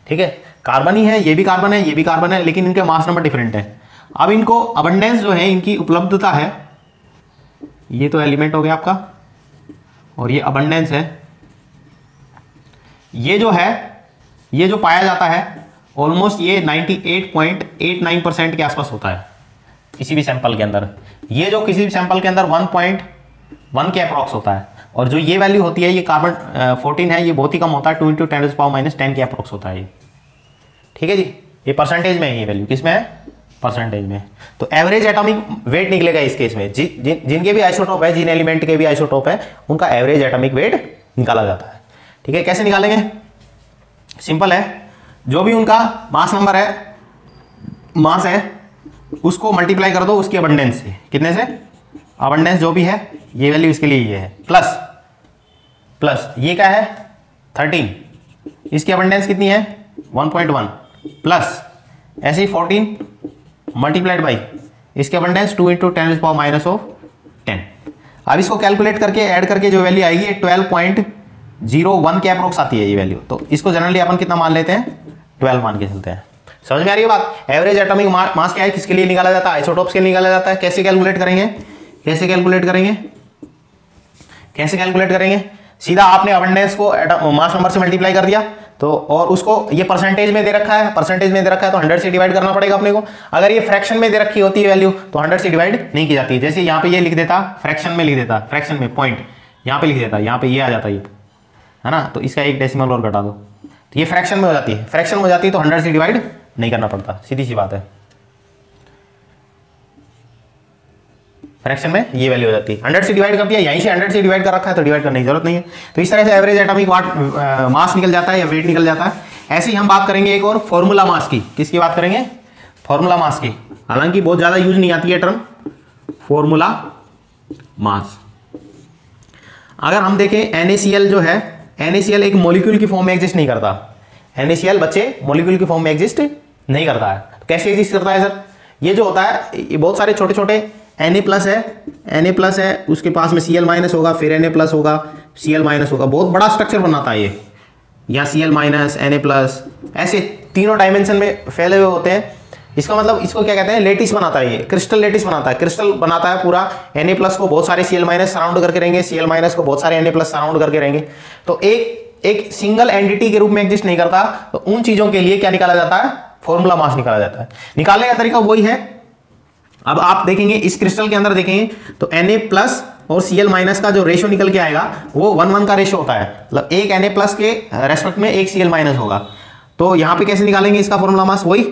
ठीक है, कार्बन ही है, ये भी कार्बन है, ये भी कार्बन है, लेकिन इनके मास नंबर डिफरेंट है। अब इनको अबंडेंस जो है, इनकी उपलब्धता है, ये तो एलिमेंट हो गया आपका, और ये अबंडेंस है। ये जो है, ये जो पाया जाता है ऑलमोस्ट ये 98.89% के आसपास होता है किसी भी सैंपल के अंदर। ये जो किसी भी सैंपल के अंदर 1.1 के अप्रॉक्स होता है, और जो ये वैल्यू होती है, ये कार्बन 14 है, ये बहुत ही कम होता है, 2 × 10⁻⁻10 के अप्रॉक्स होता है ये। ठीक है जी, ये परसेंटेज में है, ये वैल्यू किस में है, परसेंटेज में। तो एवरेज एटॉमिक वेट निकलेगा इस केस में, जिनके भी आइसोटोप है, जिन एलिमेंट के भी आइसोटोप है, उनका एवरेज एटॉमिक वेट निकाला जाता है। ठीक है, कैसे निकालेंगे, सिंपल है, जो भी उनका मास नंबर है, मास है, उसको मल्टीप्लाई कर दो उसकी अबंडेंस से। कितने से, अबंडेंस जो भी है, ये वैल्यू इसके लिए ये है, प्लस ये क्या है 13, इसकी अबंडेंस कितनी है 1.1, प्लस ऐसे ही 14 मल्टीप्लाइड बाई इसके अबंडेंस 2 × 10⁻⁻10। अब इसको कैलकुलेट करके ऐड करके जो वैल्यू आएगी 12.01 के अप्रोक्स आती है ये वैल्यू। तो इसको जनरली अपन कितना मान लेते हैं, 12 मान के चलते हैं। समझ में आ रही है बात। एवरेज एटॉमिक मास क्या है, किसके लिए निकाला जाता है, आइसोटोप्स के लिए निकाला जाता है। कैसे कैलकुलेट करेंगे, कैसे कैलकुलेट करेंगे, कैसे कैलकुलेट करेंगे, सीधा आपने अबंडेंस को मास नंबर से मल्टीप्लाई कर दिया तो, और उसको ये परसेंटेज में दे रखा है, परसेंटेज में दे रखा है तो 100 से डिवाइड करना पड़ेगा अपने को। अगर ये फ्रैक्शन में दे रखी होती है वैल्यू तो 100 से डिवाइड नहीं की जाती। जैसे यहाँ पे ये लिख देता, फ्रैक्शन में लिख देता, फ्रैक्शन में पॉइंट यहाँ पे लिख देता, यहाँ पे ये आ जाता, ये है ना, तो इसका एक डेसिमल और घटा दो तो ये फ्रैक्शन में हो जाती है। फ्रैक्शन में हो जाती है तो 100 से डिवाइड नहीं करना पड़ता, सीधी सी बात है। फ्रैक्शन में ये वैल्यू हो जाती है, 100 से डिवाइड कर दिया, यहीं से 100 से डिवाइड कर रखा है तो डिवाइड करने की जरूरत नहीं है। तो इस तरह से एवरेज एटॉमिक मास निकल जाता है या वेट निकल जाता है। ऐसे ही हम बात करेंगे एक और फॉर्मूला मास की। किसकी बात करेंगे, फॉर्मूला मास की। हालांकि बहुत ज्यादा यूज नहीं आती है टर्म फॉर्मूला मास। अगर हम देखें NaCl जो है, NaCl एक मॉलिक्यूल की फॉर्म में एग्जिस्ट नहीं करता। NaCl बच्चे मॉलिक्यूल की फॉर्म में एग्जिस्ट नहीं करता है। तो कैसे एग्जिस्ट करता है सर, ये जो होता है ये बहुत सारे छोटे छोटे Na+ है, Na+ है, उसके पास में Cl- होगा, फिर Na+ होगा, Cl- होगा, बहुत बड़ा स्ट्रक्चर बनाता है ये। यहाँ Cl-, Na+, ऐसे तीनों डायमेंशन में फैले हुए होते हैं। इसका मतलब इसको क्या कहते हैं, लेटिस बनाता है, ये क्रिस्टल लेटिस बनाता है। क्रिस्टल बनाता है पूरा, Na+ को बहुत सारे Cl- सराउंड करके रहेंगे, Cl- को बहुत सारे Na+ सराउंड करके रहेंगे। तो एक सिंगल एंटिटी के रूप में एग्जिस्ट नहीं करता। तो उन चीजों के लिए क्या निकाला जाता है, फॉर्मूला मास निकाला जाता है। निकालने का तरीका वही है। अब आप देखेंगे इस क्रिस्टल के अंदर देखेंगे तो Na+ और Cl- का जो रेशियो निकल के आएगा वो 1:1 का रेशियो होता है। मतलब एक Na+ के रेस्पेक्ट में एक Cl- होगा। तो यहां पे कैसे निकालेंगे इसका फॉर्मूला मास, वही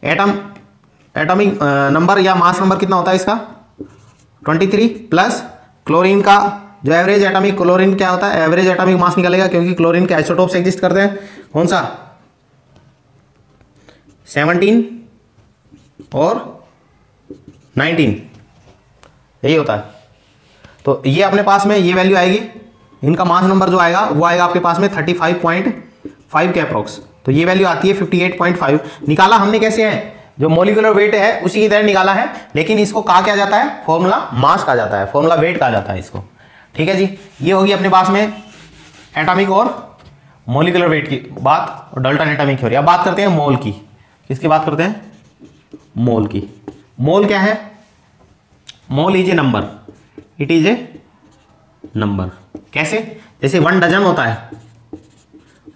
एटॉमिक नंबर या मास नंबर कितना होता है इसका 23 प्लस क्लोरीन का जो एवरेज एटॉमिक, क्लोरीन क्या होता है, एवरेज एटॉमिक मास निकलेगा क्योंकि क्लोरीन के आइसोटोप्स एग्जिस्ट करते हैं। कौन सा 17 और 19 यही होता है। तो ये अपने पास में ये वैल्यू आएगी, इनका मास नंबर जो आएगा वो आएगा आपके पास में 35.5 के अप्रोक्स। तो ये वैल्यू आती है 58.5। निकाला हमने कैसे है, जो मोलिकुलर वेट है उसी की तरह निकाला है, लेकिन इसको कहा क्या जाता है, फॉर्मूला मास कहा जाता है, फॉर्मूला वेट कहा जाता है इसको। ठीक है जी, ये होगी अपने पास में एटॉमिक और मोलिकुलर वेट की बात और डाल्टन एटॉमिक थ्योरी। अब बात करते हैं मोल की। किसकी बात करते हैं, मोल की। मोल क्या है, mole is a number, it is a number. कैसे, जैसे 1 डजन होता है,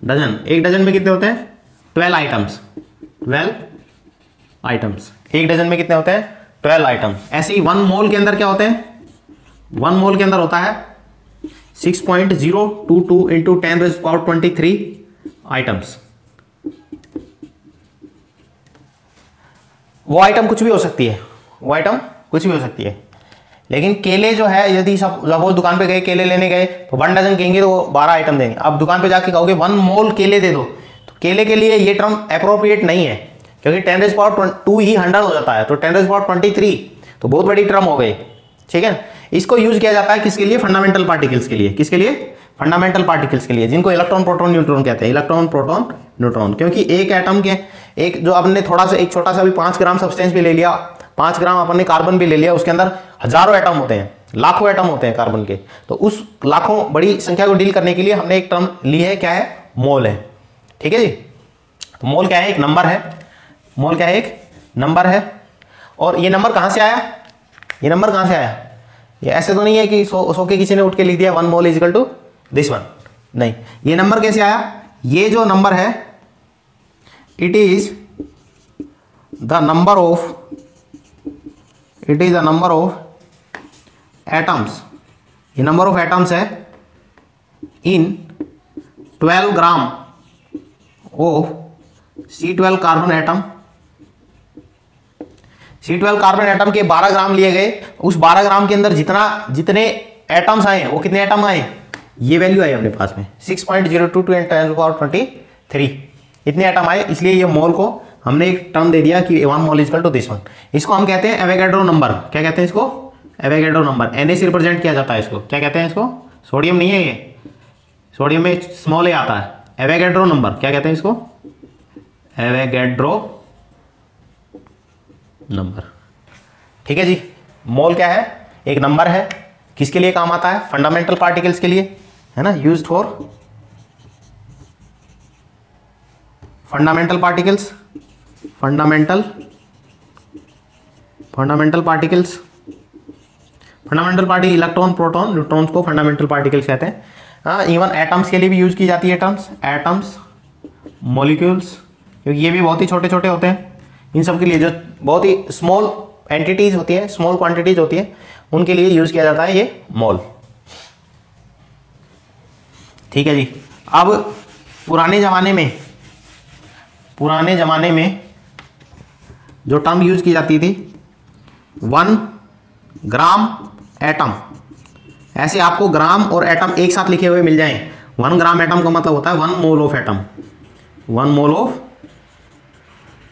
डजन, एक डजन में कितने होते हैं 12 आइटम्स, 12 आइटम्स। एक डजन में कितने होते हैं 12 आइटम। ऐसे ही 1 मोल के अंदर क्या होते हैं, 1 मोल के अंदर होता है 6.022 इंटू 10⁻23 आइटम्स। वो आइटम कुछ भी हो सकती है, वो आइटम कुछ भी हो सकती है। लेकिन केले जो है, यदि सपोज दुकान पे गए केले लेने गए तो 1 डजन कहेंगे तो वो 12 आइटम देंगे। अब दुकान पे जाके कहोगे 1 मोल केले दे दो, तो केले के लिए ये टर्म अप्रोप्रिएट नहीं है क्योंकि 10⁻2 ही 100 हो जाता है, तो 10⁻23 तो बहुत बड़ी टर्म हो गई। ठीक है, इसको यूज किया जाता है किसके लिए, फंडामेंटल पार्टिकल्स के लिए। किसके लिए, फंडामेंटल पार्टिकल्स के लिए, जिनको इलेक्ट्रॉन प्रोटॉन न्यूट्रॉन कहते हैं, इलेक्ट्रॉन प्रोटॉन न्यूट्रॉन। क्योंकि एक एटम के एक जो आपने थोड़ा सा एक छोटा सा भी 5 ग्राम सब्सटेंस भी ले लिया, 5 ग्राम अपन ने कार्बन भी ले लिया, उसके अंदर हजारों एटम होते हैं, लाखों एटम होते हैं कार्बन के। तो उस लाखों बड़ी संख्या को डील करने के लिए हमने एक टर्म ली है, क्या है, मोल है। ठीक है जी, तो मोल क्या है, एक नंबर है। मोल क्या है, एक नंबर है। और ये नंबर कहां से आया, ये नंबर कहां से आया, ये ऐसे तो नहीं है कि सो के किसी ने उठ के लिख दिया 1 mole is equal to this one, नहीं। ये नंबर कैसे आया, ये जो नंबर है it is the number of, it is the number of atoms, ये नंबर ऑफ एटम्स है in 12 gram of C12 carbon atom. C12 carbon atom के 12 ग्राम लिए गए, उस 12 ग्राम के अंदर जितने एटम्स आए वो कितने एटम आए, ये वैल्यू आई अपने पास में 6.022 × 10⁻23 इतने एटम आए। इसलिए ये मोल को हमने एक टर्म दे दिया कि 1 mole is equal to this one. इसको हम कहते हैं एवोगैड्रो नंबर। क्या कहते हैं इसको, एवोगैड्रो नंबर। Na से रिप्रेजेंट किया जाता है इसको, क्या कहते हैं इसको, सोडियम नहीं है ये, सोडियम में स्मॉल a आता है। एवोगैड्रो नंबर क्या कहते हैं इसको, एवोगैड्रो नंबर। ठीक है जी, मोल क्या है? एक नंबर है। किसके लिए काम आता है? फंडामेंटल पार्टिकल्स के लिए, है ना, used for fundamental particles. Fundamental particles, fundamental particle electron, proton, neutrons को फंडामेंटल पार्टिकल्स कहते हैं। हाँ, इवन एटम्स के लिए भी यूज की जाती है टर्म्स, एटम्स, मॉलिक्यूल्स, क्योंकि ये भी बहुत ही छोटे छोटे होते हैं। इन सब के लिए जो बहुत ही स्मॉल एंटिटीज होती है, स्मॉल क्वांटिटीज होती है, उनके लिए यूज किया जाता है ये मोल। ठीक है जी। अब पुराने जमाने में जो टर्म यूज की जाती थी 1 ग्राम एटम, ऐसे आपको ग्राम और एटम एक साथ लिखे हुए मिल जाएं। 1 ग्राम एटम का मतलब होता है 1 mole of atom, 1 mole of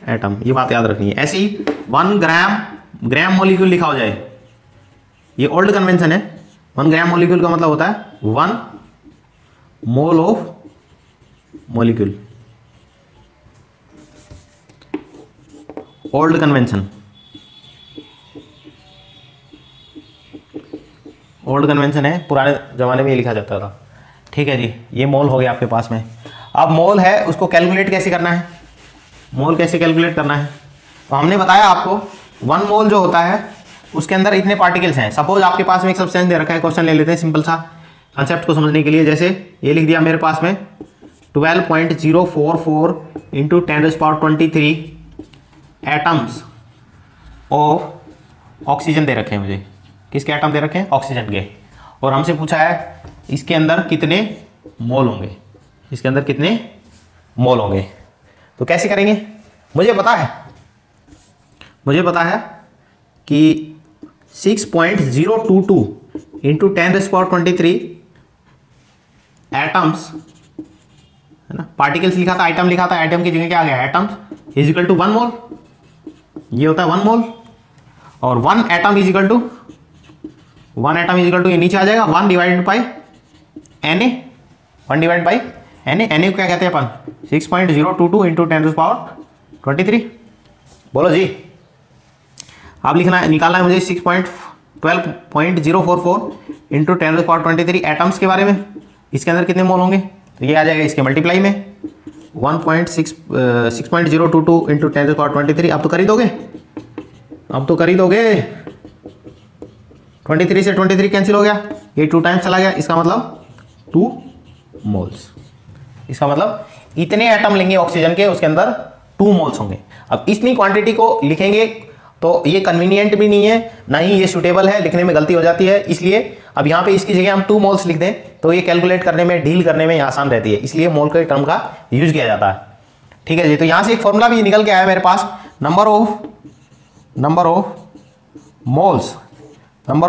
atom, ये बात याद रखनी है। ऐसे ही 1 ग्राम मॉलिक्यूल लिखा हो जाए, ये ओल्ड कन्वेंशन है। 1 ग्राम मॉलिक्यूल का मतलब होता है 1 mole of molecule, old convention. Old convention है, पुराने ज़माने में ये लिखा जाता था। ठीक है जी, ये मोल हो गया आपके पास में। अब मोल है, उसको कैलकुलेट कैसे करना है? मोल कैसे कैलकुलेट करना है? तो हमने बताया आपको 1 मोल जो होता है उसके अंदर इतने पार्टिकल्स हैं। सपोज आपके पास में एक सब्सटेंस दे रखा है, क्वेश्चन ले लेते हैं सिंपल सा कंसेप्ट को समझने के लिए। जैसे ये लिख दिया मेरे पास में 12.044 इंटू 10⁻23 एटम्स ऑफ ऑक्सीजन दे रखे हैं मुझे। किसके एटम दे रखे हैं? ऑक्सीजन के। और हमसे पूछा है इसके अंदर कितने मोल होंगे, इसके अंदर कितने मोल होंगे। तो कैसे करेंगे? मुझे पता है कि 6.022 इंटू 10⁻23 एटम्स, है ना, पार्टिकल्स लिखा था, आइटम लिखा था, आइटम की जगह क्या आ गया? एटम्स इज इक्वल टू 1 मोल। ये होता है 1 मोल। और 1 एटम इज इक्वल टू ये नीचे आ जाएगा 1 divided by Na, 1 divide by Na। Na को क्या कहते हैं अपन? 6.022 इंटू 10⁻23। बोलो जी, आप निकालना है मुझे 12.044 इंटू 10⁻23 एटम्स के बारे में। इसके अंदर कितने मोल होंगे? तो ये आ जाएगा इसके मल्टीप्लाई में 6.022 इंटू 10⁻23। अब तो कर ही दोगे। 23 से 23 कैंसिल हो गया, ये 2 टाइम्स चला गया, इसका मतलब 2 मोल्स। इसका मतलब इतने एटम लेंगे ऑक्सीजन के, उसके अंदर 2 मोल्स होंगे। अब इतनी क्वांटिटी को लिखेंगे तो ये कन्वीनियंट भी नहीं है, ना ही ये सूटेबल है, लिखने में गलती हो जाती है। इसलिए अब यहाँ पे इसकी जगह हम 2 मोल्स लिख दें तो ये कैलकुलेट करने में, डील करने में आसान रहती है, इसलिए मोल के टर्म का यूज किया जाता है। ठीक है जी। तो यहाँ से एक फॉर्मूला भी निकल के आया मेरे पास, number of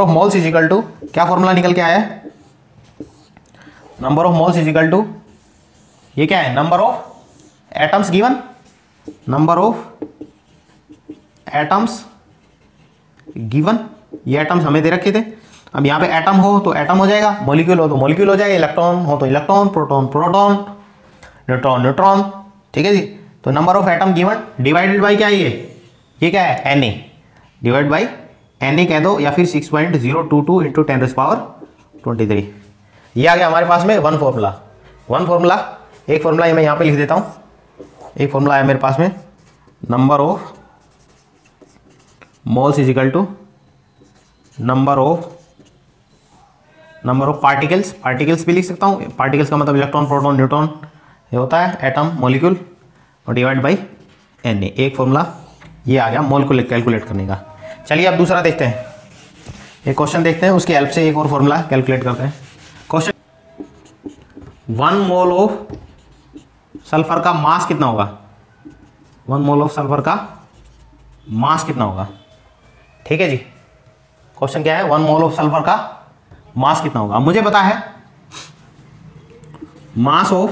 moles is equal to, क्या फॉर्मूला निकल के आया है? Number of moles is equal to, ये क्या है? Number of atoms given, number of atoms given. ये एटम्स हमें दे रखे थे। अब यहाँ पे एटम हो तो एटम हो जाएगा, मॉलिक्यूल हो तो मॉलिक्यूल हो जाएगा, इलेक्ट्रॉन हो तो इलेक्ट्रॉन, प्रोटॉन, न्यूट्रॉन। ठीक है जी। तो number of atom given divided by क्या है? ये क्या है? Na, डिवाइड बाई Na कह दो, या फिर 6.022 इंटू 10⁻23। ये आ गया हमारे पास में वन फॉर्मूला। एक फॉर्मूला मैं यहाँ पे लिख देता हूँ। एक फॉर्मूला है मेरे पास में, number of moles is equal to number of particles भी लिख सकता हूँ। पार्टिकल्स का मतलब इलेक्ट्रॉन, प्रोटॉन, न्यूट्रॉन, ये होता है एटम, मॉलिक्यूल, और डिवाइड बाई Na। एक फॉर्मूला ये आ गया मोल को कैलकुलेट करने का। चलिए अब दूसरा देखते हैं, एक क्वेश्चन देखते हैं, उसकी हेल्प से एक और फॉर्मूला कैलकुलेट करते हैं। क्वेश्चन, 1 मोल ऑफ सल्फर का मास कितना होगा? 1 मोल ऑफ सल्फर का मास कितना होगा? ठीक है जी। क्वेश्चन क्या है? 1 मोल ऑफ सल्फर का मास कितना होगा? मुझे पता है mass of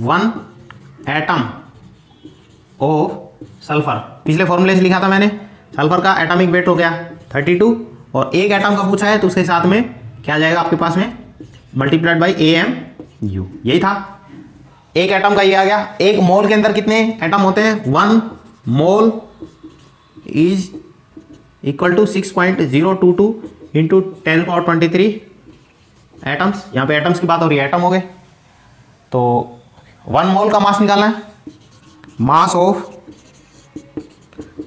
1 atom of sulphur, पिछले फॉर्मूले से लिखा था मैंने। सल्फर का एटॉमिक वेट हो गया 32, और एक एटम का पूछा है तो उसके साथ में क्या जाएगा आपके पास में? मल्टीप्लाइड बाई AMU, यही था। एक एटम का ये आ गया। एक मोल के अंदर कितने एटम होते हैं? 1 mole is equal to 6.022 into 10⁻23 atoms. यहाँ पे एटम्स की बात हो रही है, एटम हो गए। तो 1 मोल का मास निकालना है, mass of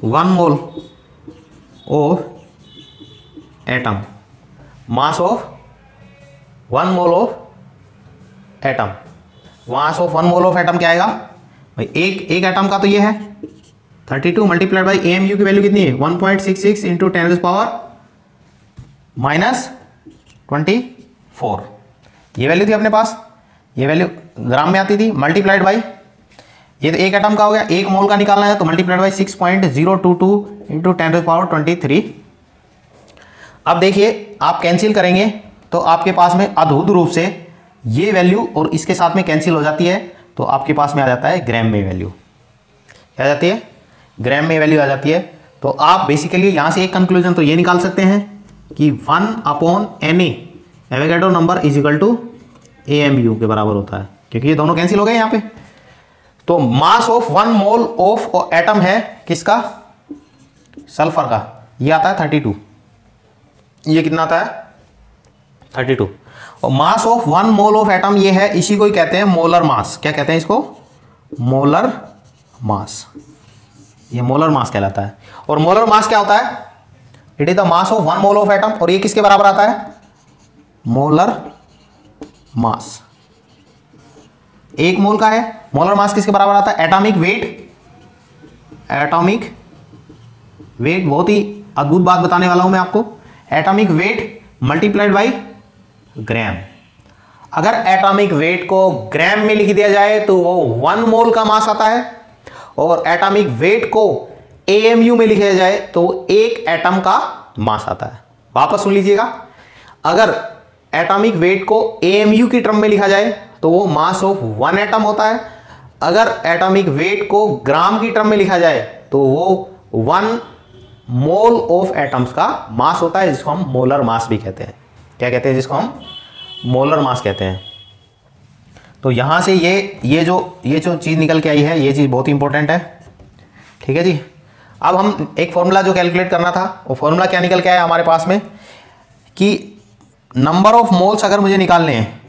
1 mole of atom, mass of 1 mole of atom. Mass of 1 mole of atom क्या आएगा भाई, एक एटम का तो ये है 32 मल्टीप्लाइड बाई AMU की वैल्यू कितनी है 1.66 इंटू 10⁻24। ये वैल्यू थी अपने पास, ये वैल्यू ग्राम में आती थी, मल्टीप्लाइड बाई ये तो एक एटम का हो गया, एक मोल का निकालना है तो मल्टीप्लाइड बाई 6.022 इंटू 10⁻23। अब देखिए आप कैंसिल करेंगे तो आपके पास में अद्भुत रूप से ये वैल्यू और इसके साथ में कैंसिल हो जाती है, तो आपके पास में आ जाता है ग्राम में वैल्यू। क्या आ जाती है, ग्राम में वैल्यू आ जाती है। तो आप बेसिकली यहाँ से एक कंक्लूजन तो ये निकाल सकते हैं कि 1/Na Avogadro number is equal to AMU के बराबर होता है, क्योंकि ये दोनों कैंसिल हो गए यहाँ पे। तो mass of 1 mole of atom है किसका, सल्फर का, ये आता है 32। ये कितना आता है 32। और mass of 1 mole of atom ये है, इसी को ही कहते हैं मोलर मास। क्या कहते हैं इसको, मोलर मास। ये मोलर मास कहलाता है। और मोलर मास क्या होता है, it is the mass of 1 mole of atom. और ये किसके बराबर आता है, मोलर मास। एक मोल का है, मोलर मास किसके बराबर आता है, एटॉमिक वेट। एटॉमिक वेट, बहुत ही अद्भुत बात बताने वाला हूं मैं आपको। एटॉमिक वेट मल्टीप्लाइड बाई ग्राम। अगर एटॉमिक वेट को ग्राम में लिख दिया जाए तो वो 1 मोल का मास आता है, और एटॉमिक वेट को AMU में लिखा जाए तो एक एटम का मास आता है। वापस सुन लीजिएगा, अगर एटॉमिक वेट को AMU की टर्म में लिखा जाए तो वो मास ऑफ 1 एटम होता है। अगर एटॉमिक वेट को ग्राम की टर्म में लिखा जाए तो वो 1 मोल ऑफ एटम्स का मास होता है, जिसको हम मोलर मास भी कहते हैं। क्या कहते हैं, जिसको हम मोलर मास कहते हैं। तो यहां से ये जो चीज निकल के आई है, ये चीज बहुत ही इंपॉर्टेंट है। ठीक है जी। अब हम एक फॉर्मूला जो कैलकुलेट करना था, वो फॉर्मूला क्या निकल के आया हमारे पास में कि नंबर ऑफ मोल्स अगर मुझे निकालने हैं,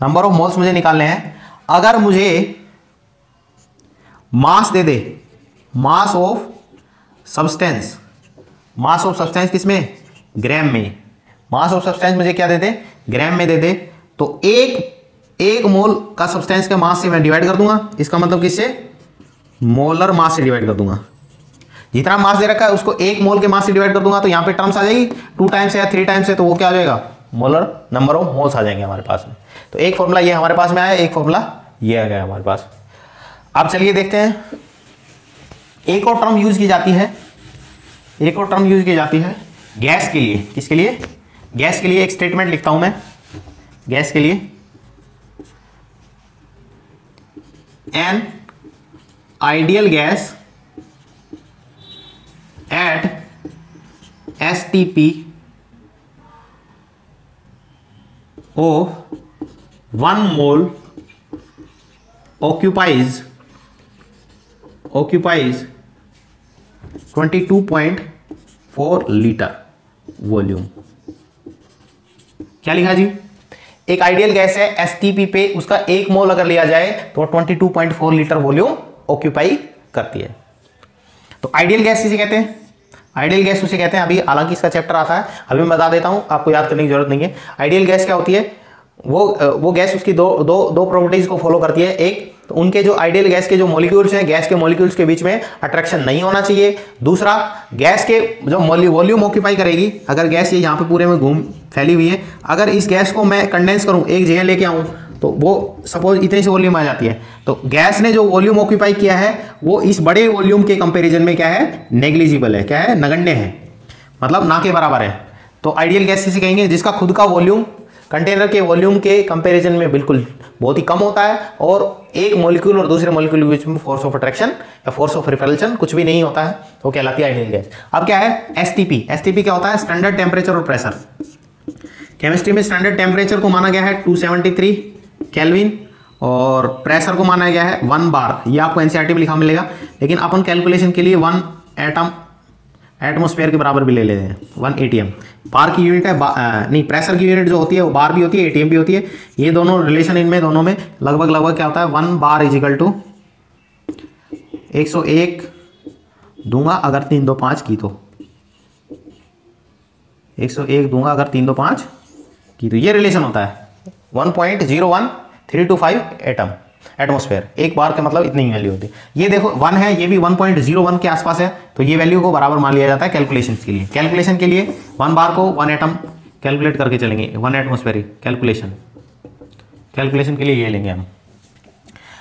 नंबर ऑफ मोल्स मुझे निकालने हैं, अगर मुझे मास दे दे, mass of substance, mass of substance किसमें, ग्राम में। मास ऑफ सब्सटेंस मुझे क्या दे दे, ग्राम में दे दे, तो एक मोल का सब्सटेंस के मास से मैं डिवाइड कर दूंगा। इसका मतलब किससे, मोलर मास से डिवाइड कर दूंगा। जितना मास दे रखा है उसको 1 मोल के मास से डिवाइड कर दूंगा, तो यहां पे टर्म्स आ जाएगी 2 टाइम्स या 3 टाइम्स है, तो वो क्या हो जाएगा, मोलर नंबर ऑफ मोल्स आ जाएंगे हमारे पास में। तो एक फॉर्मूला ये हमारे पास में आया, एक फॉर्मूला ये आ गया हमारे पास। अब चलिए देखते हैं, एक और टर्म यूज की जाती है, एक और टर्म यूज की जाती है गैस के लिए। किसके लिए, गैस के लिए। एक स्टेटमेंट लिखता हूं मैं गैस के लिए, an ideal gas eight STP of 1 mole occupies 22.4 litre volume. क्या लिखा जी, एक आइडियल गैस है STP पे, उसका 1 मोल अगर लिया जाए तो 22.4 लीटर वॉल्यूम ऑक्यूपाई करती है। तो आइडियल गैस किसे कहते हैं, आइडियल गैस उसे कहते हैं, अभी हालांकि इसका चैप्टर आता है, अभी मैं बता देता हूं, आपको याद करने की जरूरत नहीं है। आइडियल गैस क्या होती है, वो गैस उसकी दो प्रॉपर्टीज को फॉलो करती है। एक तो उनके जो आइडियल गैस के जो मॉलिक्यूल्स हैं, गैस के मॉलिक्यूल्स के बीच में अट्रैक्शन नहीं होना चाहिए। दूसरा, गैस के जो वॉल्यूम ऑक्यूपाई करेगी, अगर गैस ये यहाँ पे पूरे में घूम फैली हुई है, अगर इस गैस को मैं कंडेंस करूँ, एक जगह लेके आऊँ, तो वो सपोज इतनी सी वॉल्यूम आ जाती है, तो गैस ने जो वॉल्यूम ऑक्यूपाई किया है वो इस बड़े वॉल्यूम के कंपैरिजन में क्या है, नेग्लिजिबल है। क्या है, नगण्य है, मतलब ना के बराबर है। तो आइडियल गैस किसे कहेंगे, जिसका खुद का वॉल्यूम कंटेनर के वॉल्यूम के कंपैरिजन में बिल्कुल बहुत ही कम होता है, और एक मॉलिक्यूल और दूसरे मॉलिक्यूल के बीच में फोर्स ऑफ अट्रैक्शन या फोर्स ऑफ रिपल्शन कुछ भी नहीं होता है, तो कहलाती है आइडियल गैस। अब क्या है एसटीपी, एसटीपी क्या होता है, स्टैंडर्ड टेम्परेचर और प्रेशर। केमिस्ट्री में स्टैंडर्ड टेम्परेचर को माना गया है 273 केल्विन, और प्रेशर को माना गया है 1 बार, ये आपको एनसीईआरटी में लिखा मिलेगा, लेकिन अपन कैलकुलेशन के लिए 1 एटम एटमोस्फेयर के बराबर भी ले लेते हैं, 1 एटीएम। बार की यूनिट है नहीं, प्रेशर की यूनिट जो होती है वो बार भी होती है, एटीएम भी होती है। ये दोनों रिलेशन इनमें दोनों में लगभग क्या होता है, 1 बार इज इक्वल टू 101 दूंगा अगर 3 2 5 की तो 101 दूंगा अगर 3 2 5 की तो ये रिलेशन होता है 1.01325 एटमोस्फेयर। एक बार का मतलब इतनी ही वैल्यू होती है। ये देखो 1 है, ये भी 1.01 के आसपास है, तो ये वैल्यू को बराबर मान लिया जाता है कैलकुलेशन के लिए। कैलकुलेशन के लिए 1 बार को 1 एटम कैलकुलेट करके चलेंगे, 1 एटमोस्फेयर कैलकुलेशन के लिए ये लेंगे हम।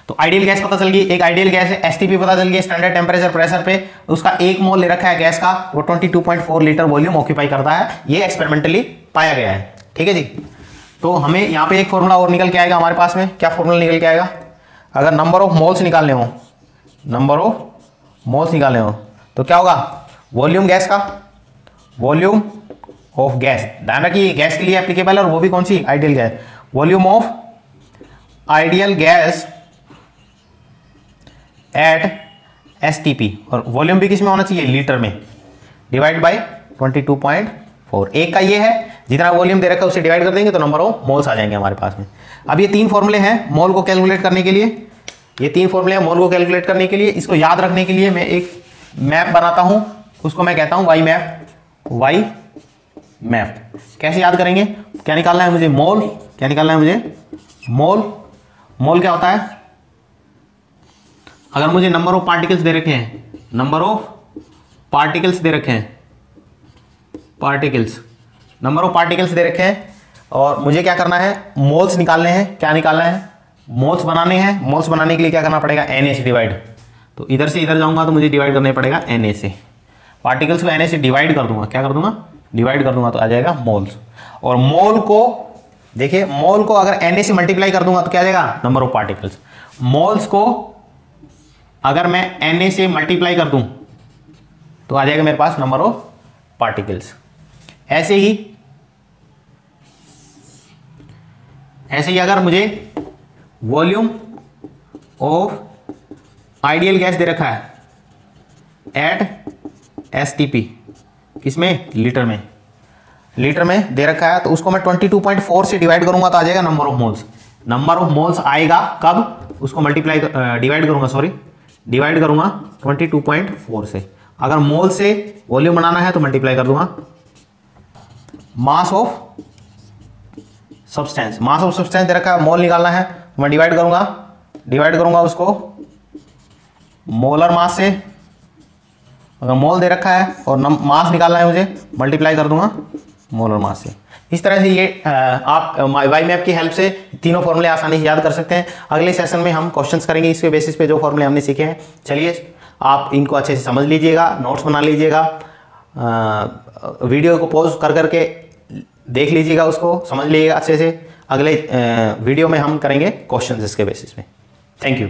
तो आइडियल गैस पता चल गई, एक आइडियल गैस है, एसटीपी पता चल गई, स्टैंडर्ड टेम्परेचर प्रेशर पे उसका 1 मोल ले रखा है गैस का, वो 22.4 लीटर वॉल्यूम ऑक्यूपाई करता है, ये एक्सपेरिमेंटली पाया गया है। ठीक है जी। तो हमें यहाँ पे एक फॉर्मूला और निकल के आएगा हमारे पास में, क्या फॉर्मूला निकल के आएगा, अगर नंबर ऑफ मोल्स निकालने हो, नंबर ऑफ मोल्स निकालने हो तो क्या होगा, वॉल्यूम गैस का, वॉल्यूम ऑफ गैस, ध्यान रखिए गैस के लिए एप्लीकेबल, और वो भी कौन सी, ideal gas, volume of ideal gas at STP, और वॉल्यूम भी किस में होना चाहिए, लीटर में, डिवाइड बाय 22.4। एक का ये है, जितना वॉल्यूम दे रखा है उसे डिवाइड कर देंगे तो नंबर ऑफ मोल्स आ जाएंगे हमारे पास में। अब ये 3 फॉर्मूले हैं मोल को कैलकुलेट करने के लिए, ये 3 फॉर्मूले हैं मोल को कैलकुलेट करने के लिए। इसको याद रखने के लिए मैं एक मैप बनाता हूं, उसको मैं कहता हूं वाई मैप। वाई मैप कैसे याद करेंगे, क्या निकालना है मुझे, मोल, क्या निकालना है मुझे, मोल। मोल क्या होता है, अगर मुझे नंबर ऑफ पार्टिकल्स दे रखे हैं, नंबर ऑफ पार्टिकल्स दे रखे हैं, particles, number of particles they रखे हैं, और मुझे क्या करना है, मोल्स निकालने हैं। क्या निकालना है, मोल्स बनाने हैं। मोल्स बनाने के लिए क्या करना पड़ेगा, Na से डिवाइड। तो इधर से इधर जाऊंगा तो मुझे डिवाइड करना पड़ेगा Na से, पार्टिकल्स को Na से डिवाइड कर दूंगा, क्या कर दूंगा, डिवाइड कर दूंगा तो आ जाएगा मोल्स। और मोल को देखिए, मोल को अगर Na से मल्टीप्लाई कर दूंगा तो क्या आ जाएगा, नंबर ऑफ पार्टिकल्स। मोल्स को अगर मैं Na से मल्टीप्लाई कर दूं तो आ जाएगा मेरे पास नंबर ऑफ पार्टिकल्स। ऐसे ही अगर मुझे वॉल्यूम ऑफ आइडियल गैस दे रखा है एट एसटीपी, किसमें, लीटर में, लीटर में दे रखा है, तो उसको मैं 22.4 से डिवाइड करूंगा तो आ जाएगा number of moles. Number of moles आएगा कब, उसको मल्टीप्लाई डिवाइड करूंगा, सॉरी डिवाइड करूंगा 22.4 से। अगर मोल से वॉल्यूम बनाना है तो मल्टीप्लाई कर दूंगा mass of substance. Mass of substance दे रखा है, मोल निकालना है, मैं डिवाइड करूंगा उसको मोलर मास से। अगर मोल दे रखा है और मास निकालना है मुझे, मल्टीप्लाई कर दूंगा मोलर मास से। इस तरह से ये आप वाई मैप की हेल्प से तीनों फॉर्मूले आसानी से याद कर सकते हैं। अगले सेशन में हम क्वेश्चंस करेंगे इसके बेसिस पे जो फॉर्मूले हमने सीखे हैं। चलिए आप इनको अच्छे से समझ लीजिएगा, नोट्स बना लीजिएगा, वीडियो को पॉज कर करके देख लीजिएगा, उसको समझ लीजिएगा अच्छे से। अगले वीडियो में हम करेंगे क्वेश्चंस इसके बेसिस पे। Thank you.